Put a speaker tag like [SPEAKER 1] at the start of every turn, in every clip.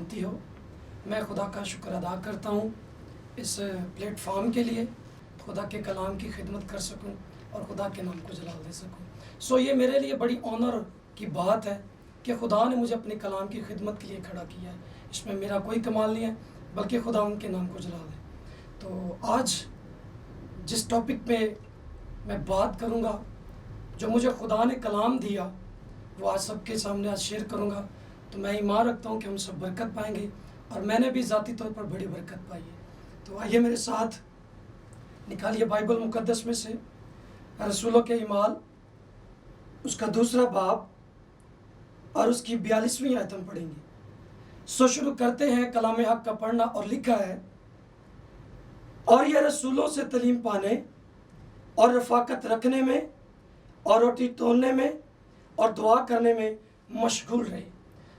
[SPEAKER 1] سلامتی ہو۔ میں خدا کا شکر ادا کرتا ہوں اس پلیٹ فارم کے لیے، خدا کے کلام کی خدمت کر سکوں اور خدا کے نام کو جلال دے سکوں۔ یہ میرے لیے بڑی آنر کی بات ہے کہ خدا نے مجھے اپنے کلام کی خدمت کے لیے کھڑا کیا ہے۔ اس میں میرا کوئی کمال نہیں ہے، بلکہ خدا ان کے نام کو جلال دے۔ تو آج جس ٹاپک پہ میں بات کروں گا، جو مجھے خدا نے کلام دیا، وہ آج سب کے سامنے آج شیئر کروں گا۔ تو میں ایمان رکھتا ہوں کہ ہم سب برکت پائیں گے، اور میں نے بھی ذاتی طور پر بڑی برکت پائی ہے۔ تو آئیے میرے ساتھ نکالیے بائبل مقدس میں سے رسولوں کے اعمال، اس کا 2 باب اور اس کی 42ویں آیت ہم پڑھیں گے۔ شروع کرتے ہیں کلام حق کا پڑھنا، اور لکھا ہے، اور یہ رسولوں سے تعلیم پانے اور رفاقت رکھنے میں اور روٹی توڑنے میں اور دعا کرنے میں مشغول رہے۔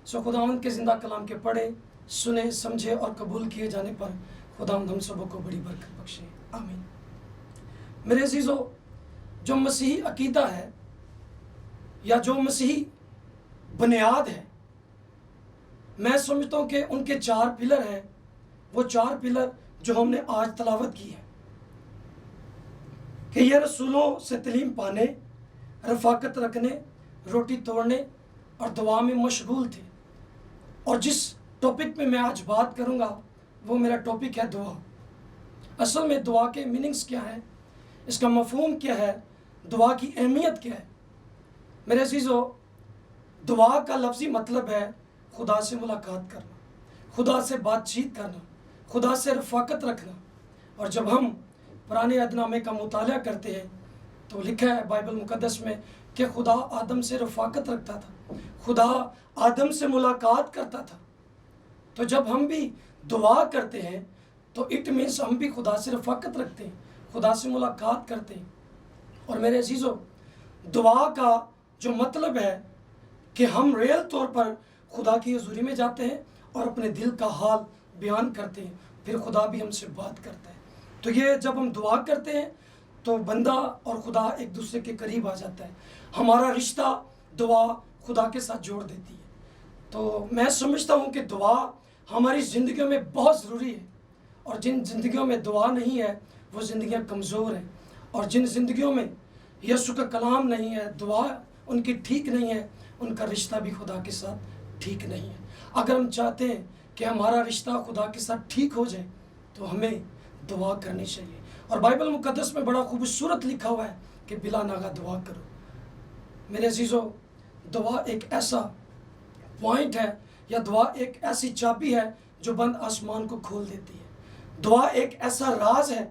[SPEAKER 1] خداوند کے زندہ کلام کے پڑھے، سنے، سمجھے اور قبول کیے جانے پر خداوند ہم سبوں کو بڑی برکت بخشے، آمین۔ میرے عزیزو، جو مسیحی عقیدہ ہے یا جو مسیحی بنیاد ہے، میں سمجھتا ہوں کہ ان کے 4 پلر ہیں۔ وہ 4 پلر جو ہم نے آج تلاوت کی ہے کہ یہ رسولوں سے تعلیم پانے، رفاقت رکھنے، روٹی توڑنے اور دعا میں مشغول تھے۔ اور جس ٹاپک میں آج بات کروں گا وہ میرا ٹاپک ہے دعا۔ اصل میں دعا کے میننگز کیا ہے، اس کا مفہوم کیا ہے، دعا کی اہمیت کیا ہے۔ میرے عزیزو، دعا کا لفظی مطلب ہے خدا سے ملاقات کرنا، خدا سے بات چیت کرنا، خدا سے رفاقت رکھنا۔ اور جب ہم پرانے عہد نامے کا مطالعہ کرتے ہیں تو لکھا ہے بائبل مقدس میں کہ خدا آدم سے رفاقت رکھتا تھا، خدا آدم سے ملاقات کرتا تھا۔ تو جب ہم بھی دعا کرتے ہیں تو اٹ مینس ہم بھی خدا سے رفاقت رکھتے ہیں، خدا سے ملاقات کرتے ہیں۔ اور میرے عزیزو، دعا کا جو مطلب ہے کہ ہم ریل طور پر خدا کی حضوری میں جاتے ہیں اور اپنے دل کا حال بیان کرتے ہیں، پھر خدا بھی ہم سے بات کرتا ہے۔ تو یہ جب ہم دعا کرتے ہیں تو بندہ اور خدا ایک دوسرے کے قریب آ جاتا ہے۔ ہمارا رشتہ دعا خدا کے ساتھ جوڑ دیتی ہے۔ تو میں سمجھتا ہوں کہ دعا ہماری زندگیوں میں بہت ضروری ہے، اور جن زندگیوں میں دعا نہیں ہے وہ زندگیاں کمزور ہیں، اور جن زندگیوں میں یسوع کا کلام نہیں ہے، دعا ان کی ٹھیک نہیں ہے، ان کا رشتہ بھی خدا کے ساتھ ٹھیک نہیں ہے۔ اگر ہم چاہتے ہیں کہ ہمارا رشتہ خدا کے ساتھ ٹھیک ہو جائے تو ہمیں دعا کرنی چاہیے۔ اور بائبل مقدس میں بڑا خوبصورت لکھا ہوا ہے کہ بلا ناغہ دعا کرو۔ میرے عزیزو، دعا ایک ایسا پوائنٹ ہے، یا دعا ایک ایسی چابی ہے جو بند آسمان کو کھول دیتی ہے۔ دعا ایک ایسا راز ہے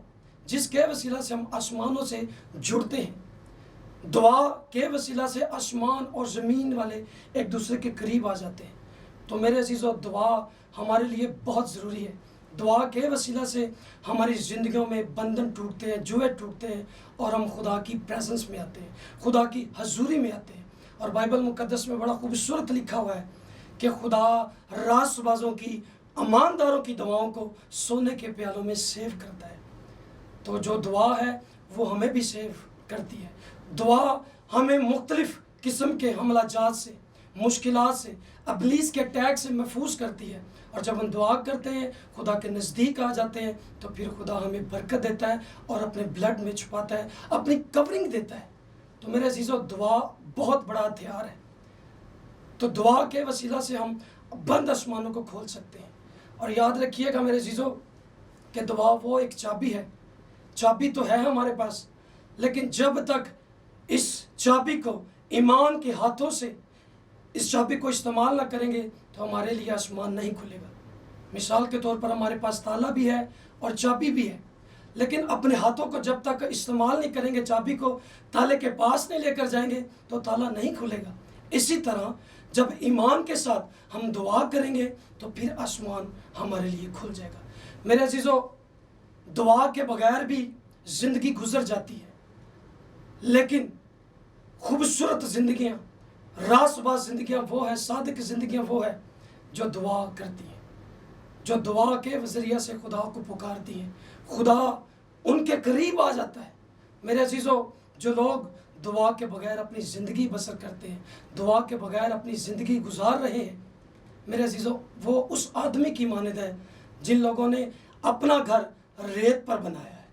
[SPEAKER 1] جس کے وسیلہ سے ہم آسمانوں سے جڑتے ہیں۔ دعا کے وسیلہ سے آسمان اور زمین والے ایک دوسرے کے قریب آ جاتے ہیں۔ تو میرے عزیزو، دعا ہمارے لیے بہت ضروری ہے۔ دعا کے وسیلہ سے ہماری زندگیوں میں بندھن ٹوٹتے ہیں، جوئے ٹوٹتے ہیں، اور ہم خدا کی پریزنس میں آتے ہیں، خدا کی حضوری میں آتے ہیں۔ اور بائبل مقدس میں بڑا خوبصورت لکھا ہوا ہے کہ خدا راست بازوں کی، امانداروں کی دعاؤں کو سونے کے پیالوں میں سیو کرتا ہے۔ تو جو دعا ہے وہ ہمیں بھی سیو کرتی ہے۔ دعا ہمیں مختلف قسم کے حملہ جات سے، مشکلات سے، ابلیس کے اٹیک سے محفوظ کرتی ہے۔ اور جب ہم دعا کرتے ہیں، خدا کے نزدیک آ جاتے ہیں، تو پھر خدا ہمیں برکت دیتا ہے اور اپنے بلڈ میں چھپاتا ہے، اپنی کورنگ دیتا ہے۔ تو میرے عزیزو، دعا بہت بڑا ہتھیار ہے۔ تو دعا کے وسیلہ سے ہم بند آسمانوں کو کھول سکتے ہیں۔ اور یاد رکھیے گا میرے عزیزو کہ دعا وہ ایک چابی ہے۔ چابی تو ہے ہمارے پاس، لیکن جب تک اس چابی کو ایمان کے ہاتھوں سے اس چابی کو استعمال نہ کریں گے تو ہمارے لیے آسمان نہیں کھلے گا۔ مثال کے طور پر ہمارے پاس تالا بھی ہے اور چابی بھی ہے، لیکن اپنے ہاتھوں کو جب تک استعمال نہیں کریں گے، چابی کو تالے کے پاس نہیں لے کر جائیں گے تو تالا نہیں کھلے گا۔ اسی طرح جب ایمان کے ساتھ ہم دعا کریں گے تو پھر آسمان ہمارے لیے کھل جائے گا۔ میرے عزیزو، دعا کے بغیر بھی زندگی گزر جاتی ہے، لیکن خوبصورت زندگیاں، راست باز زندگیاں وہ ہیں، صادق زندگیاں وہ ہیں جو دعا کرتی ہیں، جو دعا کے ذریعے سے خدا کو پکارتی ہیں۔ خدا ان کے قریب آ جاتا ہے۔ میرے عزیزو، جو لوگ دعا کے بغیر اپنی زندگی بسر کرتے ہیں، دعا کے بغیر اپنی زندگی گزار رہے ہیں، میرے عزیزوں وہ اس آدمی کی مانند ہے جن لوگوں نے اپنا گھر ریت پر بنایا ہے،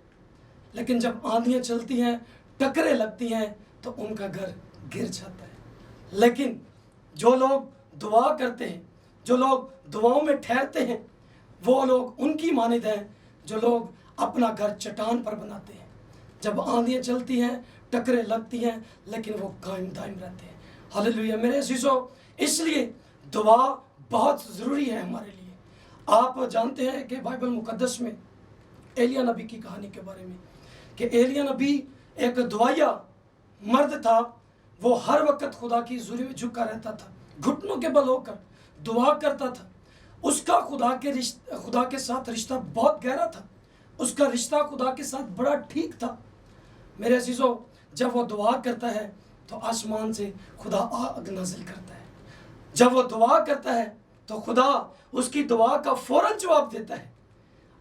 [SPEAKER 1] لیکن جب آندھیاں چلتی ہیں، ٹکریں لگتی ہیں تو ان کا گھر گر جاتا ہے۔ لیکن جو لوگ دعا کرتے ہیں، جو لوگ دعاؤں میں ٹھہرتے ہیں، وہ لوگ ان کی مانند ہیں جو لوگ اپنا گھر چٹان پر بناتے ہیں۔ جب آندھیاں چلتی ہیں، ٹکریں لگتی ہیں، لیکن وہ قائم دائم رہتے ہیں۔ ہاللیلویہ میرے عزیزو، اس لیے دعا بہت ضروری ہے ہمارے لیے۔ آپ جانتے ہیں کہ بائبل مقدس میں ایلیاہ نبی کی کہانی کے بارے میں کہ ایلیاہ نبی ایک دعائیا مرد تھا، وہ ہر وقت خدا کی حضوری میں جھکا رہتا تھا، گھٹنوں کے بل ہو کر دعا کرتا تھا۔ اس کا خدا کے ساتھ رشتہ بہت گہرا تھا، اس کا رشتہ خدا کے ساتھ بڑا ٹھیک تھا۔ میرے عزیزو، جب وہ دعا کرتا ہے تو آسمان سے خدا آگ نازل کرتا ہے۔ جب وہ دعا کرتا ہے تو خدا اس کی دعا کا فوراً جواب دیتا ہے۔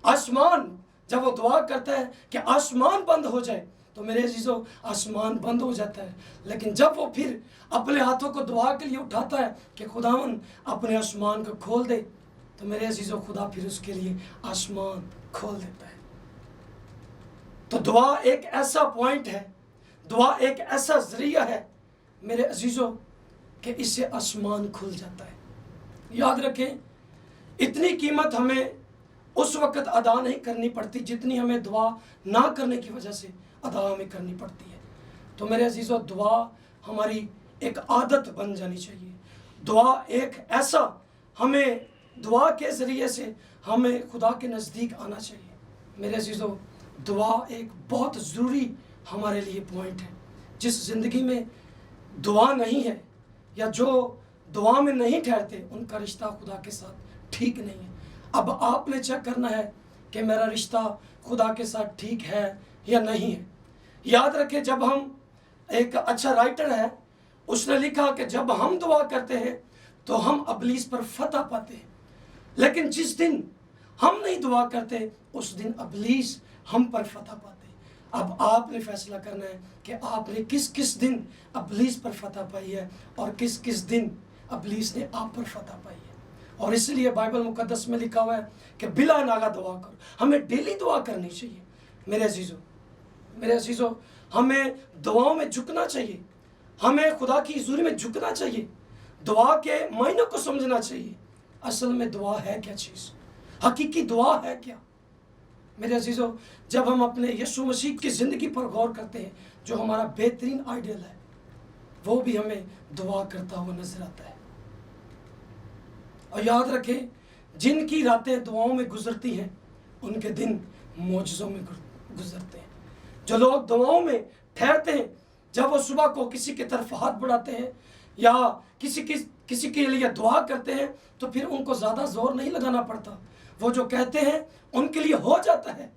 [SPEAKER 1] آسمان جب وہ دعا کرتا ہے کہ آسمان بند ہو جائے تو میرے عزیزو آسمان بند ہو جاتا ہے، لیکن جب وہ پھر اپنے ہاتھوں کو دعا کے لیے اٹھاتا ہے کہ خداوند اپنے آسمان کو کھول دے، تو میرے عزیزو خدا پھر اس کے لیے آسمان کھول دیتا ہے۔ تو دعا ایک ایسا پوائنٹ ہے، دعا ایک ایسا ذریعہ ہے میرے عزیزو کہ اس سے آسمان کھل جاتا ہے۔ یاد رکھیں، اتنی قیمت ہمیں اس وقت ادا نہیں کرنی پڑتی جتنی ہمیں دعا نہ کرنے کی وجہ سے ادا ہمیں کرنی پڑتی ہے۔ تو میرے عزیزو، دعا ہماری ایک عادت بن جانی چاہیے۔ دعا ایک ایسا، ہمیں دعا کے ذریعے سے ہمیں خدا کے نزدیک آنا چاہیے۔ میرے عزیزو، دعا ایک بہت ضروری ہمارے لیے پوائنٹ ہے۔ جس زندگی میں دعا نہیں ہے یا جو دعا میں نہیں ٹھہرتے، ان کا رشتہ خدا کے ساتھ ٹھیک نہیں ہے۔ اب آپ نے چیک کرنا ہے کہ میرا رشتہ خدا کے ساتھ ٹھیک ہے یا نہیں ہے۔ یاد رکھیں، جب ہم ایک اچھا رائٹر ہے، اس نے لکھا کہ جب ہم دعا کرتے ہیں تو ہم ابلیس پر فتح پاتے ہیں، لیکن جس دن ہم نہیں دعا کرتے اس دن ابلیس ہم پر فتح پاتے ہیں۔ اب آپ نے فیصلہ کرنا ہے کہ آپ نے کس کس دن ابلیس پر فتح پائی ہے اور کس کس دن ابلیس نے آپ پر فتح پائی ہے۔ اور اس لیے بائبل مقدس میں لکھا ہوا ہے کہ بلا ناغہ دعا کرو۔ ہمیں ڈیلی دعا کرنی چاہیے میرے عزیزو، ہمیں دعاؤں میں جھکنا چاہیے، ہمیں خدا کی حضوری میں جھکنا چاہیے، دعا کے معنوں کو سمجھنا چاہیے۔ اصل میں دعا ہے کیا چیز؟ حقیقی دعا ہے کیا؟ میرے عزیزو، جب ہم اپنے یسوع مسیح کی زندگی پر غور کرتے ہیں جو ہمارا بہترین آئیڈیل ہے، وہ بھی ہمیں دعا کرتا ہوا نظر آتا ہے۔ اور یاد رکھیں، جن کی راتیں دعاؤں میں گزرتی ہیں ان کے دن معجزوں میں گزرتے ہیں۔ جو لوگ دعاؤں میں ٹھہرتے ہیں، جب وہ صبح کو کسی کی طرف ہاتھ بڑھاتے ہیں یا کسی کے لیے دعا کرتے ہیں تو پھر ان کو زیادہ زور نہیں لگانا پڑتا، وہ جو کہتے ہیں ان کے لیے ہو جاتا ہے۔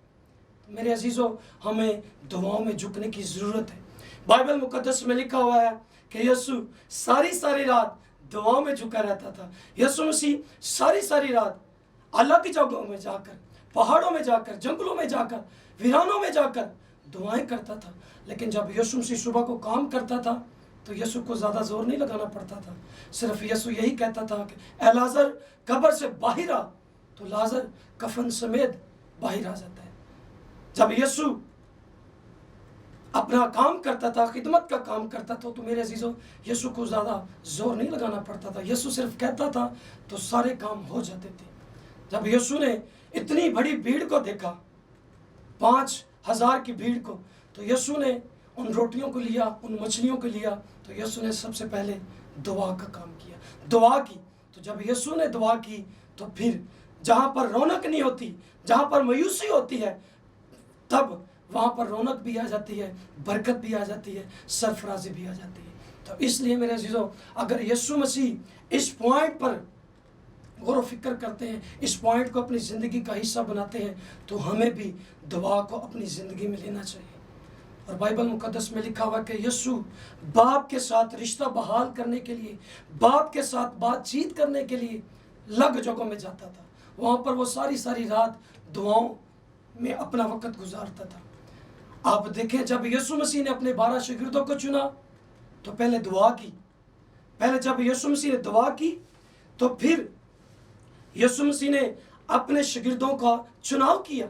[SPEAKER 1] میرے عزیزو، ہمیں دعاؤں میں جھکنے کی ضرورت ہے۔ بائبل مقدس میں لکھا ہوا ہے کہ یسوع ساری رات دعاؤں میں جھکا رہتا تھا۔ یسوع مسیح ساری رات الگ جگہوں میں جا کر، پہاڑوں میں جا کر، جنگلوں میں جا کر، ویرانوں میں جا کر دعائیں کرتا تھا۔ لیکن جب یسوع مسیح صبح کو کام کرتا تھا تو یسوع کو زیادہ زور نہیں لگانا پڑتا تھا، صرف یسوع یہی کہتا تھا کہ اے لازر قبر سے باہر آ، تو لازر کفن سمیت باہر آ جاتا ہے۔ جب یسوع اپنا کام کرتا تھا، خدمت کا کام کرتا تھا، تو میرے عزیزوں یسوع کو زیادہ زور نہیں لگانا پڑتا تھا، یسوع صرف کہتا تھا تو سارے کام ہو جاتے تھے۔ جب یسوع نے اتنی بڑی بھیڑ کو دیکھا، 5000 کی بھیڑ کو، تو یسوع نے ان روٹیوں کو لیا، ان مچھلیوں کو لیا، تو یسوع نے سب سے پہلے دعا کا کام کیا، دعا کی۔ تو جب یسوع نے دعا کی تو پھر جہاں پر رونق نہیں ہوتی، جہاں پر مایوسی ہوتی ہے، تب وہاں پر رونق بھی آ جاتی ہے، برکت بھی آ جاتی ہے، سرفرازی بھی آ جاتی ہے۔ تو اس لیے میرے عزیزو، اگر یسوع مسیح اس پوائنٹ پر غور و فکر کرتے ہیں، اس پوائنٹ کو اپنی زندگی کا حصہ بناتے ہیں، تو ہمیں بھی دعا کو اپنی زندگی میں لینا چاہیے۔ اور بائبل مقدس میں لکھا ہوا کہ یسوع باپ کے ساتھ رشتہ بحال کرنے کے لیے، باپ کے ساتھ بات چیت کرنے کے لیے الگ جگہوں میں جاتا تھا۔ وہاں پر وہ ساری رات دعاؤں میں اپنا وقت گزارتا تھا۔ آپ دیکھیں، جب یسوع مسیح نے اپنے 12 شاگردوں کو چنا تو پہلے دعا کی۔ جب یسوع مسیح نے دعا کی تو پھر یسوع مسیح نے اپنے شاگردوں کا چناؤ کیا،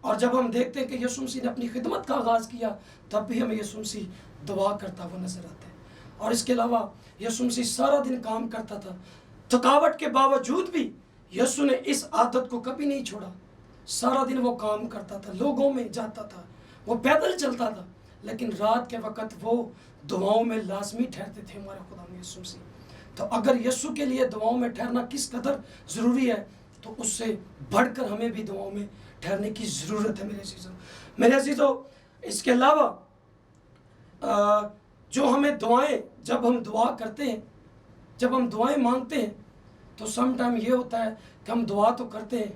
[SPEAKER 1] اور جب ہم دیکھتے ہیں کہ یسوع مسیح نے اپنی خدمت کا آغاز کیا تب بھی ہمیں یسوع مسیح دعا کرتا ہوا نظر آتا ہے۔ اور اس کے علاوہ یسوع مسیح سارا دن کام کرتا تھا، تھکاوٹ کے باوجود بھی یسوع نے اس عادت کو کبھی نہیں چھوڑا۔ سارا دن وہ کام کرتا تھا، لوگوں میں جاتا تھا، وہ پیدل چلتا تھا، لیکن رات کے وقت وہ دعاؤں میں لازمی ٹھہرتے تھے ہمارے خدا میں یسوع مسیح۔ تو اگر یسوع کے لیے دعاؤں میں ٹھہرنا کس قدر ضروری ہے تو اس سے بڑھ کر ہمیں بھی دعاؤں میں ٹھہرنے کی ضرورت ہے میرے عزیزوں۔ اس کے علاوہ جو ہمیں دعائیں، جب ہم دعا کرتے ہیں، جب ہم دعائیں مانگتے ہیں تو سم ٹائم یہ ہوتا ہے کہ ہم دعا تو کرتے ہیں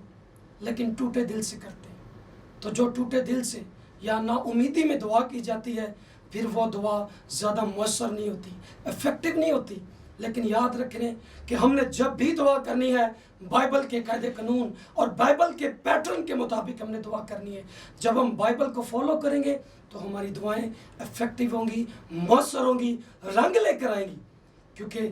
[SPEAKER 1] لیکن ٹوٹے دل سے کرتے ہیں۔ تو جو ٹوٹے دل سے یا نا امیدی میں دعا کی جاتی ہے پھر وہ دعا زیادہ مؤثر نہیں ہوتی، افیکٹو نہیں ہوتی۔ لیکن یاد رکھیں کہ ہم نے جب بھی دعا کرنی ہے بائبل کے قاعدے قانون اور بائبل کے پیٹرن کے مطابق ہم نے دعا کرنی ہے۔ جب ہم بائبل کو فالو کریں گے تو ہماری دعائیں افیکٹو ہوں گی، مؤثر ہوں گی، رنگ لے کر آئیں گی۔ کیونکہ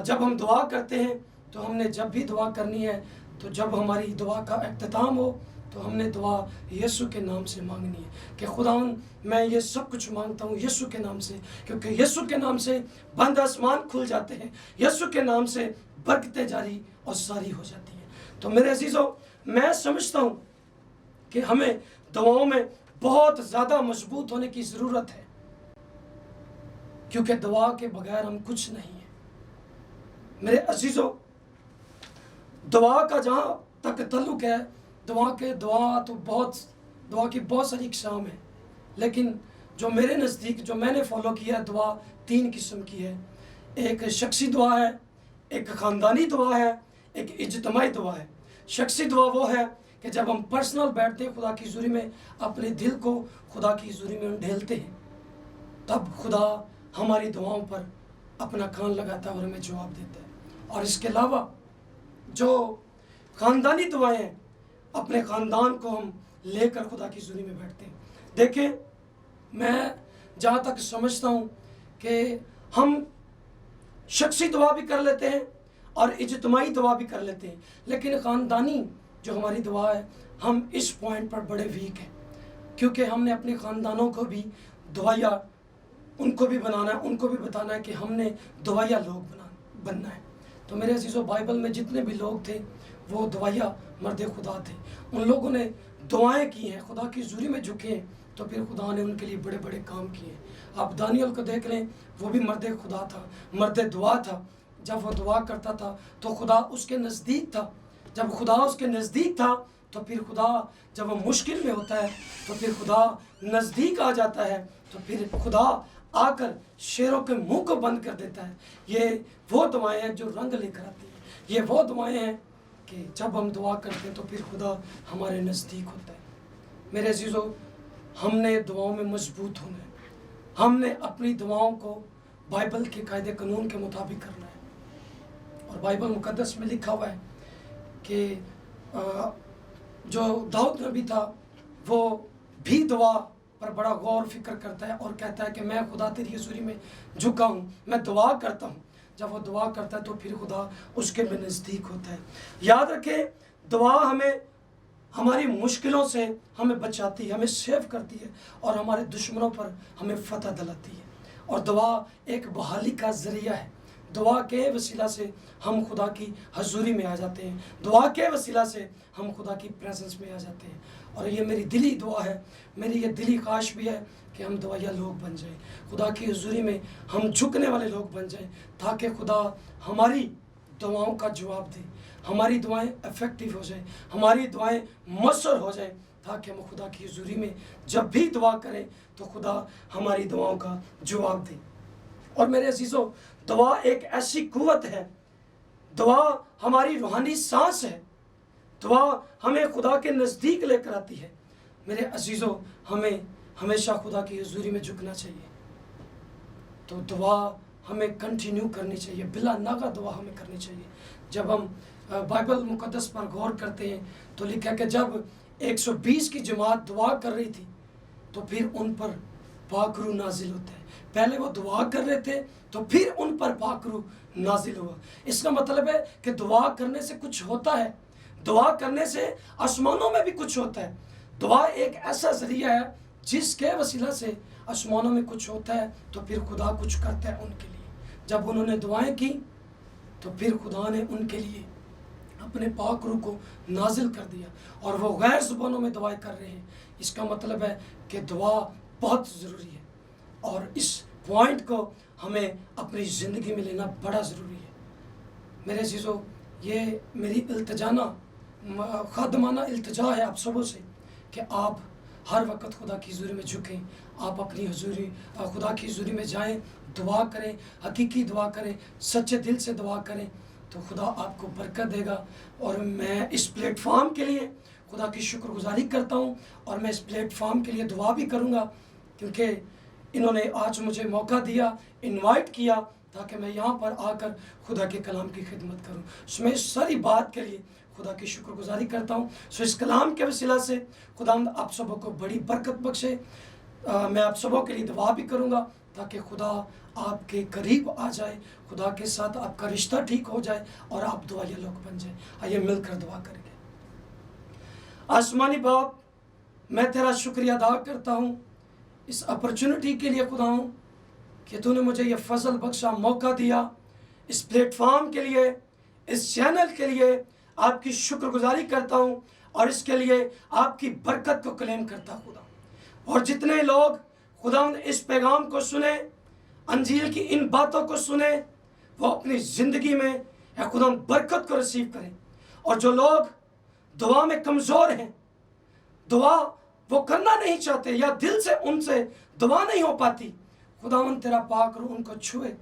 [SPEAKER 1] جب ہم دعا کرتے ہیں تو ہم نے جب بھی دعا کرنی ہے تو جب ہماری دعا کا اختتام ہو تو ہم نے دعا یسوع کے نام سے مانگنی ہے کہ خداوند میں یہ سب کچھ مانگتا ہوں یسوع کے نام سے، کیونکہ یسوع کے نام سے بند آسمان کھل جاتے ہیں، یسوع کے نام سے برکتیں جاری اور ساری ہو جاتی ہیں۔ تو میرے عزیزوں، میں سمجھتا ہوں کہ ہمیں دعاؤں میں بہت زیادہ مضبوط ہونے کی ضرورت ہے، کیونکہ دعا کے بغیر ہم کچھ نہیں ہیں۔ میرے عزیزوں، دعا کا جہاں تک تعلق ہے، دعا کی بہت ساری اقسام ہیں، لیکن جو میرے نزدیک جو میں نے فالو کیا ہے دعا 3 قسم کی ہے۔ ایک شخصی دعا ہے، ایک خاندانی دعا ہے، ایک اجتماعی دعا ہے۔ شخصی دعا وہ ہے کہ جب ہم پرسنل بیٹھتے ہیں خدا کی حضوری میں، اپنے دل کو خدا کی حضوری میں ڈھیلتے ہیں، تب خدا ہماری دعاؤں پر اپنا کان لگاتا ہے اور ہمیں جواب دیتا ہے۔ اور اس کے علاوہ جو خاندانی دعائیں ہیں، اپنے خاندان کو ہم لے کر خدا کی حضوری میں بیٹھتے ہیں۔ دیکھیں، میں جہاں تک سمجھتا ہوں کہ ہم شخصی دعا بھی کر لیتے ہیں اور اجتماعی دعا بھی کر لیتے ہیں، لیکن خاندانی جو ہماری دعا ہے ہم اس پوائنٹ پر بڑے ویک ہیں، کیونکہ ہم نے اپنے خاندانوں کو بھی دعائیا ان کو بھی بنانا ہے، ان کو بھی بتانا ہے کہ ہم نے دعائیا لوگ بننا ہے۔ تو میرے عزیزوں، بائبل میں جتنے بھی لوگ تھے وہ دعائیا مرد خدا تھے، ان لوگوں نے دعائیں کی ہیں، خدا کی حضوری میں جھکے ہیں، تو پھر خدا نے ان کے لیے بڑے بڑے کام کیے ہیں۔ آپ دانیل کو دیکھ لیں، وہ بھی مرد خدا تھا، مرد دعا تھا۔ جب وہ دعا کرتا تھا تو خدا اس کے نزدیک تھا، جب خدا اس کے نزدیک تھا تو پھر خدا جب وہ مشکل میں ہوتا ہے تو پھر خدا نزدیک آ جاتا ہے، تو پھر خدا آ کر شیروں کے منہ کو بند کر دیتا ہے۔ یہ وہ دعائیں ہیں جو رنگ لے کر آتی ہیں، یہ وہ دعائیں ہیں کہ جب ہم دعا کرتے ہیں تو پھر خدا ہمارے نزدیک ہوتا ہے۔ میرے عزیزوں، ہم نے دعاؤں میں مضبوط ہونا ہے، ہم نے اپنی دعاؤں کو بائبل کے قاعدے قانون کے مطابق کرنا ہے۔ اور بائبل مقدس میں لکھا ہوا ہے کہ جو داؤد نبی تھا وہ بھی دعا پر بڑا غور فکر کرتا ہے اور کہتا ہے کہ میں خدا تیری حضوری میں جھکا ہوں، میں دعا کرتا ہوں۔ جب وہ دعا کرتا ہے تو پھر خدا اس کے میں نزدیک ہوتا ہے۔ یاد رکھیں، دعا ہمیں ہماری مشکلوں سے ہمیں بچاتی ہے، ہمیں سیو کرتی ہے اور ہمارے دشمنوں پر ہمیں فتح دلاتی ہے۔ اور دعا ایک بحالی کا ذریعہ ہے، دعا کے وسیلہ سے ہم خدا کی حضوری میں آ جاتے ہیں، دعا کے وسیلہ سے ہم خدا کی پریزنس میں آ جاتے ہیں۔ اور یہ میری دلی دعا ہے، میری یہ دلی خواہش بھی ہے کہ ہم دعائیا لوگ بن جائیں، خدا کی حضوری میں ہم جھکنے والے لوگ بن جائیں، تاکہ خدا ہماری دعاؤں کا جواب دے، ہماری دعائیں افیکٹو ہو جائیں، ہماری دعائیں مؤثر ہو جائیں، تاکہ ہم خدا کی حضوری میں جب بھی دعا کریں تو خدا ہماری دعاؤں کا جواب دے۔ اور میرے عزیزوں، دعا ایک ایسی قوت ہے، دعا ہماری روحانی سانس ہے، دعا ہمیں خدا کے نزدیک لے کر آتی ہے۔ میرے عزیزوں، ہمیں ہمیشہ خدا کی حضوری میں جھکنا چاہیے، تو دعا ہمیں کنٹینیو کرنی چاہیے، بلا ناغہ دعا ہمیں کرنی چاہیے۔ جب ہم بائبل مقدس پر غور کرتے ہیں تو لکھا کہ جب 120 کی جماعت دعا کر رہی تھی تو پھر ان پر پاک روح نازل ہوتا ہے۔ پہلے وہ دعا کر رہے تھے تو پھر ان پر پاک روح نازل ہوا۔ اس کا مطلب ہے کہ دعا کرنے سے کچھ ہوتا ہے، دعا کرنے سے آسمانوں میں بھی کچھ ہوتا ہے۔ دعا ایک ایسا ذریعہ ہے جس کے وسیلہ سے آسمانوں میں کچھ ہوتا ہے، تو پھر خدا کچھ کرتا ہے ان کے لیے۔ جب انہوں نے دعائیں کی تو پھر خدا نے ان کے لیے اپنے پاک روح کو نازل کر دیا، اور وہ غیر زبانوں میں دعائیں کر رہے ہیں۔ اس کا مطلب ہے کہ دعا بہت ضروری ہے، اور اس پوائنٹ کو ہمیں اپنی زندگی میں لینا بڑا ضروری ہے۔ میرے عزیزو، یہ میری خادمانہ التجا ہے آپ سبوں سے کہ آپ ہر وقت خدا کی حضوری میں جھکیں، آپ اپنی خدا کی حضوری میں جائیں، دعا کریں، حقیقی دعا کریں، سچے دل سے دعا کریں، تو خدا آپ کو برکت دے گا۔ اور میں اس پلیٹ فارم کے لیے خدا کی شکر گزاری کرتا ہوں، اور میں اس پلیٹ فارم کے لیے دعا بھی کروں گا، کیونکہ انہوں نے آج مجھے موقع دیا، انوائٹ کیا، تاکہ میں یہاں پر آ کر خدا کے کلام کی خدمت کروں۔ میں اس ساری بات کے لیے خدا کی شکر گزاری کرتا ہوں۔ اس کلام کے وسیلہ سے خدا آپ سبوں کو بڑی برکت بخشے۔ میں آپ سبوں کے لیے دعا بھی کروں گا تاکہ خدا آپ کے قریب آ جائے، خدا کے ساتھ آپ کا رشتہ ٹھیک ہو جائے، اور آپ دعائیہ لوگ بن جائیں۔ آئیے مل کر دعا کریں گے۔ آسمانی باپ، میں تیرا شکریہ ادا کرتا ہوں اس اپرچونٹی کے لیے خدا ہوں کہ تو نے مجھے یہ فضل بخشا، موقع دیا، اس پلیٹ فارم کے لیے، اس چینل کے لیے آپ کی شکر گزاری کرتا ہوں، اور اس کے لیے آپ کی برکت کو کلیم کرتا ہوں خدا۔ اور جتنے لوگ خدا اس پیغام کو سنیں، انجیل کی ان باتوں کو سنیں، وہ اپنی زندگی میں اے خدا برکت کو رسیو کریں۔ اور جو لوگ دعا میں کمزور ہیں، دعا وہ کرنا نہیں چاہتے، یا دل سے ان سے دعا نہیں ہو پاتی، خدا تیرا پاک روح ان کو چھوئے،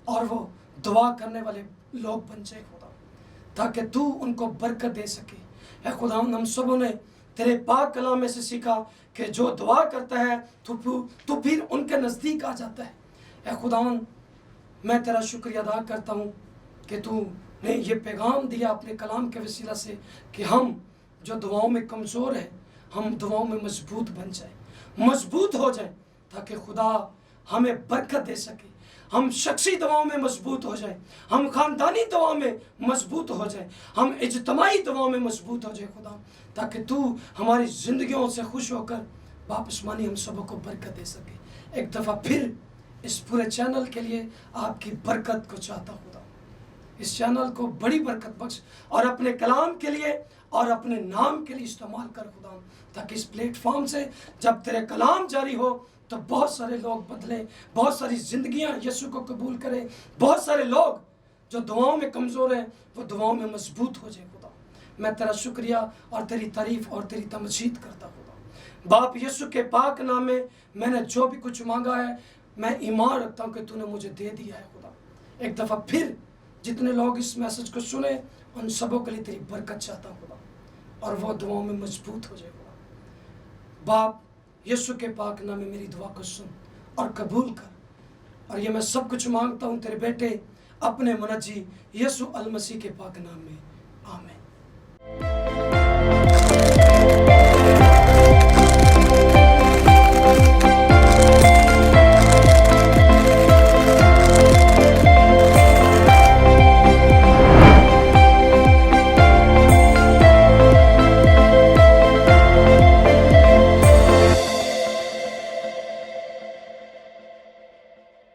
[SPEAKER 1] اور وہ دعا کرنے والے لوگ بن جائے خدا، تاکہ تو ان کو برکت دے سکے۔ اے خدا، ہم سبوں نے تیرے پاک کلام میں سے سیکھا کہ جو دعا کرتا ہے تو پھر ان کے نزدیک آ جاتا ہے۔ اے خدا، میں تیرا شکریہ ادا کرتا ہوں کہ تو نے یہ پیغام دیا اپنے کلام کے وسیلہ سے کہ ہم جو دعاؤں میں کمزور ہیں، ہم دعاؤں میں مضبوط بن جائیں، مضبوط ہو جائیں، تاکہ خدا ہمیں برکت دے سکے۔ ہم شخصی دعاؤں میں مضبوط ہو جائیں، ہم خاندانی دعاؤں میں مضبوط ہو جائیں، ہم اجتماعی دعاؤں میں مضبوط ہو جائیں خدا، تاکہ تو ہماری زندگیوں سے خوش ہو کر باپ آسمانی ہم سبوں کو برکت دے سکے۔ ایک دفعہ پھر اس پورے چینل کے لیے آپ کی برکت کو چاہتا خدا، اس چینل کو بڑی برکت بخش، اور اپنے کلام کے لیے اور اپنے نام کے لیے استعمال کر خدا، تاکہ اس پلیٹ فارم سے جب تیرے کلام جاری ہو تو بہت سارے لوگ بدلیں، بہت ساری زندگیاں یسوع کو قبول کریں، بہت سارے لوگ جو دعاؤں میں کمزور ہیں وہ دعاؤں میں مضبوط ہو جائے خدا۔ میں تیرا شکریہ اور تیری تعریف اور تیری تمجید کرتا خدا۔ باپ یسوع کے پاک نام میں نے جو بھی کچھ مانگا ہے، میں ایمان رکھتا ہوں کہ تو نے مجھے دے دیا ہے خدا۔ ایک دفعہ پھر جتنے لوگ اس میسج کو سنیں، ان سبوں کے لیے تیری برکت چاہتا ہوں خدا، اور وہ دعاؤں میں مضبوط ہو جائے خدا۔ باپ یسوع کے پاک نام میں میری دعا کو سن اور قبول کر، اور یہ میں سب کچھ مانگتا ہوں تیرے بیٹے اپنے منجی یسوع المسیح کے پاک نام میں۔